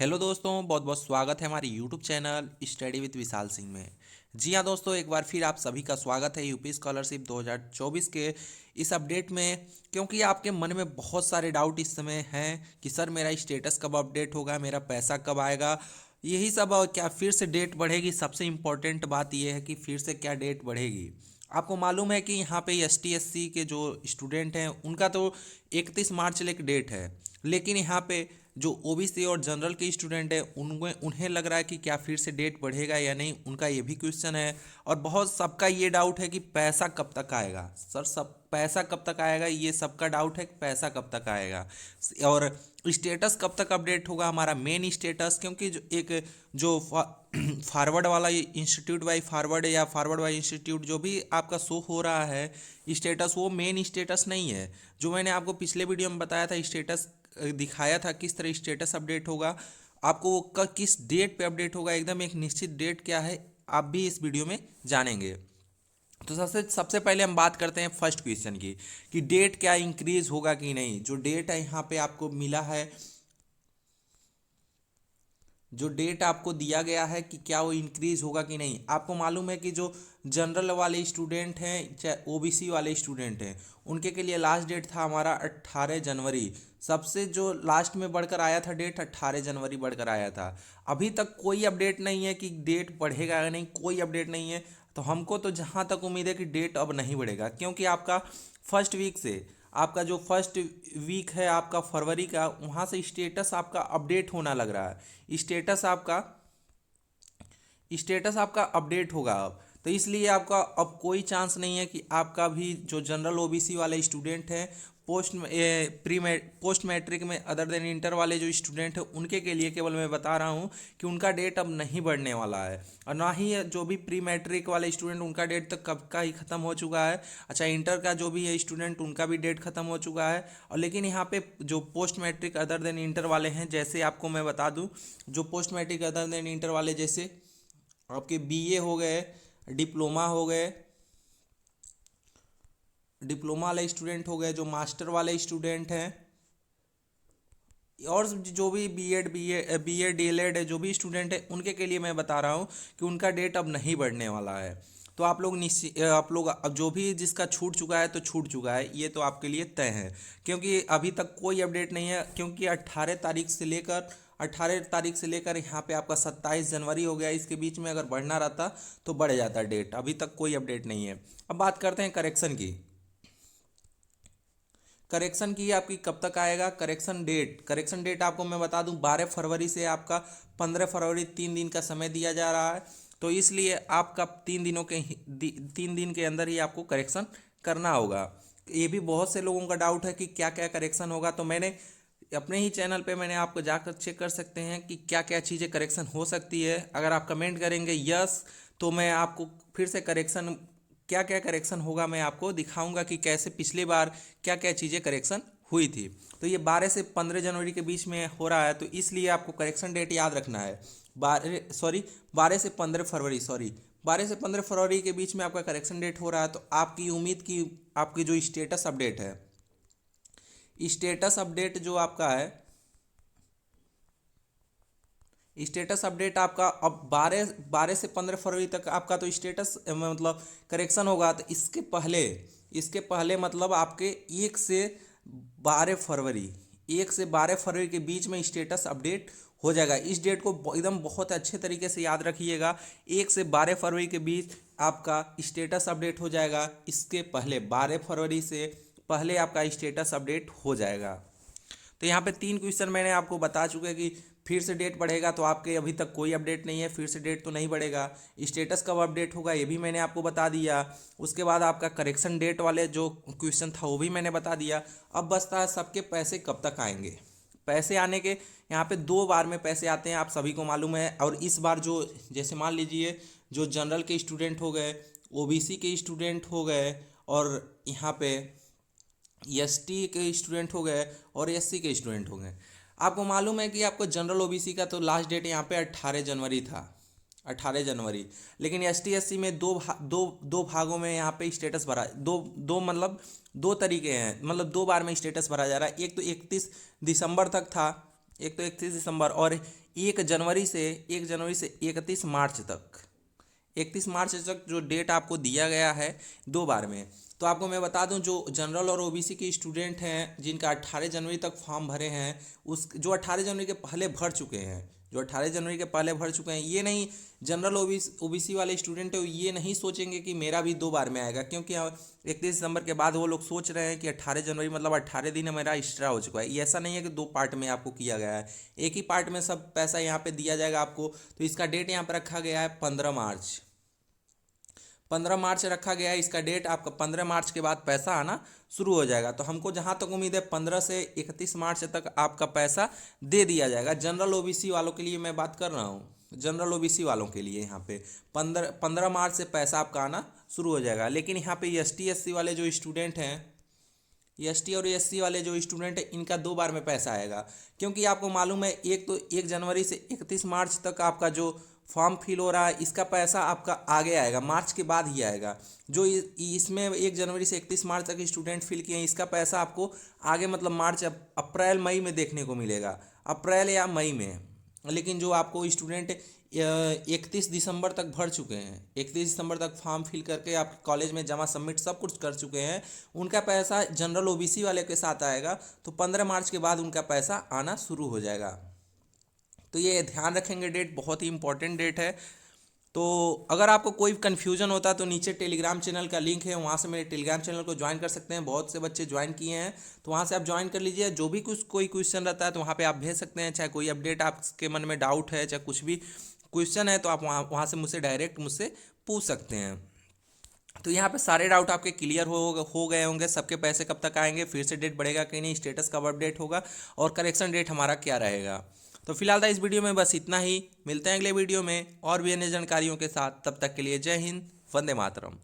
Hello दोस्तों, बहुत बहुत स्वागत है हमारे YouTube channel study with Vishal Singh में। जी हाँ दोस्तों, एक बार फिर आप सभी का स्वागत है यूपी स्कॉलरशिप 2024 के इस अपडेट में। क्योंकि आपके मन में बहुत सारे डाउट इस समय हैं कि सर मेरा स्टेटस कब अपडेट होगा, मेरा पैसा कब आएगा, यही सब। और क्या फिर से डेट बढ़ेगी? सबसे इम्पोर्टेंट बात यह है कि फिर से क्या डेट बढ़ेगी। आपको मालूम है कि यहाँ पे ST SC के जो स्टूडेंट हैं उनका तो 31 मार्च एक डेट है, लेकिन यहाँ पे जो OBC और जनरल के स्टूडेंट है उनमें उन्हें लग रहा है कि क्या फिर से डेट बढ़ेगा या नहीं, उनका ये भी क्वेश्चन है। और बहुत सबका ये डाउट है कि पैसा कब तक आएगा। सर सब पैसा कब तक आएगा, ये सबका डाउट है कि पैसा कब तक आएगा। और स्टेटस कब तक अपडेट होगा, हमारा मेन स्टेटस। क्योंकि जो एक जो फॉरवर्ड वाला इंस्टीट्यूट बाई फॉरवर्ड या फॉरवर्ड बाई इंस्टीट्यूट जो भी आपका शो हो रहा है स्टेटस, वो मेन स्टेटस नहीं है। जो मैंने आपको पिछले वीडियो में बताया था, स्टेटस दिखाया था किस तरह स्टेटस अपडेट होगा, आपको वो किस डेट पे अपडेट होगा, एकदम एक निश्चित डेट क्या है, आप भी इस वीडियो में जानेंगे। तो सबसे सबसे पहले हम बात करते हैं फर्स्ट क्वेश्चन की कि डेट क्या इंक्रीज होगा कि नहीं। जो डेट है यहाँ पे आपको मिला है, जो डेट आपको दिया गया है कि क्या वो इंक्रीज होगा कि नहीं। आपको मालूम है कि जो जनरल वाले स्टूडेंट हैं चाहे OBC वाले स्टूडेंट हैं, उनके के लिए लास्ट डेट था हमारा 18 जनवरी। सबसे जो लास्ट में बढ़कर आया था डेट 18 जनवरी बढ़कर आया था। अभी तक कोई अपडेट नहीं है कि डेट बढ़ेगा या नहीं, कोई अपडेट नहीं है। तो हमको तो जहाँ तक उम्मीद है कि डेट अब नहीं बढ़ेगा, क्योंकि आपका फर्स्ट वीक से, आपका जो फर्स्ट वीक है आपका फरवरी का, वहाँ से स्टेटस आपका अपडेट होना लग रहा है। स्टेटस आपका अपडेट होगा अब। तो इसलिए आपका अब कोई चांस नहीं है कि आपका भी जो जनरल OBC वाले स्टूडेंट हैं, पोस्ट मैट्रिक में अदर देन इंटर वाले जो स्टूडेंट हैं, उनके के लिए केवल मैं बता रहा हूँ कि उनका डेट अब नहीं बढ़ने वाला है। और ना ही जो भी प्री मैट्रिक वाले स्टूडेंट, उनका डेट तो कब का ही ख़त्म हो चुका है। अच्छा, इंटर का जो भी है स्टूडेंट, उनका भी डेट ख़त्म हो चुका है। और लेकिन यहाँ पे जो post matric other than inter वाले हैं, जैसे आपको मैं बता दूँ, जो post matric other than inter वाले जैसे आपके BA हो गए, डिप्लोमा हो गए, डिप्लोमा वाले स्टूडेंट हो गए, जो मास्टर वाले स्टूडेंट हैं, और जो भी बी एड DLED है, जो भी स्टूडेंट है, उनके के लिए मैं बता रहा हूँ कि उनका डेट अब नहीं बढ़ने वाला है। तो आप लोग अब जो भी जिसका छूट चुका है तो छूट चुका है, ये तो आपके लिए तय है। क्योंकि अभी तक कोई अपडेट नहीं है, क्योंकि 18 तारीख से लेकर यहाँ पे आपका 27 जनवरी हो गया। इसके बीच में अगर बढ़ना रहता तो बढ़ जाता डेट। अभी तक कोई अपडेट नहीं है। अब बात करते हैं करेक्शन की। करेक्शन की आपकी कब तक आएगा? करेक्शन डेट आपको मैं बता दूं, 12 फरवरी से आपका 15 फरवरी, 3 दिन का समय दिया जा रहा है। तो इसलिए आपका 3 दिन के अंदर ही आपको करेक्शन करना होगा। ये भी बहुत से लोगों का डाउट है कि क्या क्या करेक्शन होगा। तो मैंने अपने ही चैनल पे मैंने आपको जाकर चेक कर सकते हैं कि क्या क्या चीज़ें करेक्शन हो सकती है। अगर आप कमेंट करेंगे यस, तो मैं आपको फिर से करेक्शन, क्या क्या करेक्शन होगा, मैं आपको दिखाऊंगा कि कैसे पिछली बार क्या क्या चीज़ें करेक्शन हुई थी। तो ये 12 से 15 जनवरी के बीच में हो रहा है, तो इसलिए आपको करेक्शन डेट याद रखना है। 12 से 15 फरवरी, सॉरी, 12 से 15 फरवरी के बीच में आपका करेक्शन डेट हो रहा है। तो आपकी उम्मीद की आपकी जो स्टेटस अपडेट है, स्टेटस अपडेट जो आपका है, स्टेटस अपडेट आपका अब 12 से 15 फरवरी तक आपका तो स्टेटस मतलब करेक्शन होगा। तो इसके पहले मतलब आपके 1 से 12 फरवरी, 1 से 12 फरवरी के बीच में स्टेटस अपडेट हो जाएगा। इस डेट को एकदम बहुत अच्छे तरीके से याद रखिएगा। 1 से 12 फरवरी के बीच आपका स्टेटस अपडेट हो जाएगा। इसके पहले 12 फरवरी से पहले आपका स्टेटस अपडेट हो जाएगा। तो यहाँ पे 3 क्वेश्चन मैंने आपको बता चुके कि फिर से डेट बढ़ेगा, तो आपके अभी तक कोई अपडेट नहीं है, फिर से डेट तो नहीं बढ़ेगा। स्टेटस कब अपडेट होगा ये भी मैंने आपको बता दिया। उसके बाद आपका करेक्शन डेट वाले जो क्वेश्चन था वो भी मैंने बता दिया। अब बचता है सबके पैसे कब तक आएंगे। पैसे आने के यहाँ पे 2 बार में पैसे आते हैं, आप सभी को मालूम है। और इस बार जो, जैसे मान लीजिए, जो जनरल के स्टूडेंट हो गए, OBC के स्टूडेंट हो गए, और यहाँ पे ST के स्टूडेंट हो गए, और SC के स्टूडेंट हो गए। आपको मालूम है कि आपको जनरल OBC का तो लास्ट डेट यहाँ पे 18 जनवरी था, 18 जनवरी। लेकिन ST SC में दो भागों में यहाँ पे स्टेटस भरा, दो दो मतलब 2 तरीके हैं, मतलब 2 बार में स्टेटस भरा जा रहा है। एक तो 31 दिसंबर तक था, एक तो 31 दिसंबर, और 1 जनवरी से 31 मार्च तक जो डेट आपको दिया गया है 2 बार में। तो आपको मैं बता दूं, जो जनरल और ओबीसी के स्टूडेंट हैं जिनका 18 जनवरी तक फॉर्म भरे हैं, उस जो 18 जनवरी के पहले भर चुके हैं, ये नहीं, जनरल ओबीसी वाले स्टूडेंट है ये नहीं सोचेंगे कि मेरा भी 2 बार में आएगा, क्योंकि 31 दिसंबर के बाद वो लोग सोच रहे हैं कि 18 जनवरी मतलब 18 दिन मेरा एक्स्ट्रा हो चुका है। ये ऐसा नहीं है कि 2 पार्ट में आपको किया गया है, एक ही पार्ट में सब पैसा यहाँ पे दिया जाएगा आपको। तो इसका डेट यहाँ पे रखा गया है 15 मार्च। 15 मार्च रखा गया है इसका डेट। आपका 15 मार्च के बाद पैसा आना शुरू हो जाएगा। तो हमको जहाँ तक उम्मीद है 15 से 31 मार्च तक आपका पैसा दे दिया जाएगा। जनरल ओबीसी वालों के लिए मैं बात कर रहा हूँ, जनरल ओबीसी वालों के लिए यहाँ पे 15 मार्च से पैसा आपका आना शुरू हो जाएगा। लेकिन यहाँ पे एसटी एससी वाले जो स्टूडेंट हैं, एसटी और एससी वाले जो स्टूडेंट हैं, इनका 2 बार में पैसा आएगा। क्योंकि आपको मालूम है 1 जनवरी से 31 मार्च तक आपका जो फॉर्म फिल हो रहा है, इसका पैसा आपका आगे आएगा, मार्च के बाद ही आएगा। जो इसमें 1 जनवरी से 31 मार्च तक स्टूडेंट फिल किए हैं, इसका पैसा आपको आगे मतलब मार्च अप्रैल मई में देखने को मिलेगा, अप्रैल या मई में। लेकिन जो आपको स्टूडेंट 31 दिसंबर तक भर चुके हैं, 31 दिसंबर तक फॉर्म फिल करके आप कॉलेज में जमा सबमिट सब कुछ कर चुके हैं, उनका पैसा जनरल ओबीसी वाले के साथ आएगा। तो 15 मार्च के बाद उनका पैसा आना शुरू हो जाएगा। तो ये ध्यान रखेंगे, डेट बहुत ही इंपॉर्टेंट डेट है। तो अगर आपको कोई कन्फ्यूजन होता है तो नीचे टेलीग्राम चैनल का लिंक है, वहाँ से मेरे टेलीग्राम चैनल को ज्वाइन कर सकते हैं। बहुत से बच्चे ज्वाइन किए हैं, तो वहाँ से आप ज्वाइन कर लीजिए। जो भी कोई क्वेश्चन रहता है तो वहाँ पे आप भेज सकते हैं, चाहे कोई अपडेट आपके मन में डाउट है, चाहे कुछ भी क्वेश्चन है, तो आप वहाँ से मुझसे डायरेक्ट पूछ सकते हैं। तो यहाँ पे सारे डाउट आपके क्लियर हो गए होंगे। सबके पैसे कब तक आएंगे, फिर से डेट बढ़ेगा कि नहीं, स्टेटस कब अपडेट होगा और करेक्शन डेट हमारा क्या रहेगा। तो फिलहाल था इस वीडियो में बस इतना ही। मिलते हैं अगले वीडियो में और भी अन्य जानकारियों के साथ। तब तक के लिए जय हिंद, वंदे मातरम।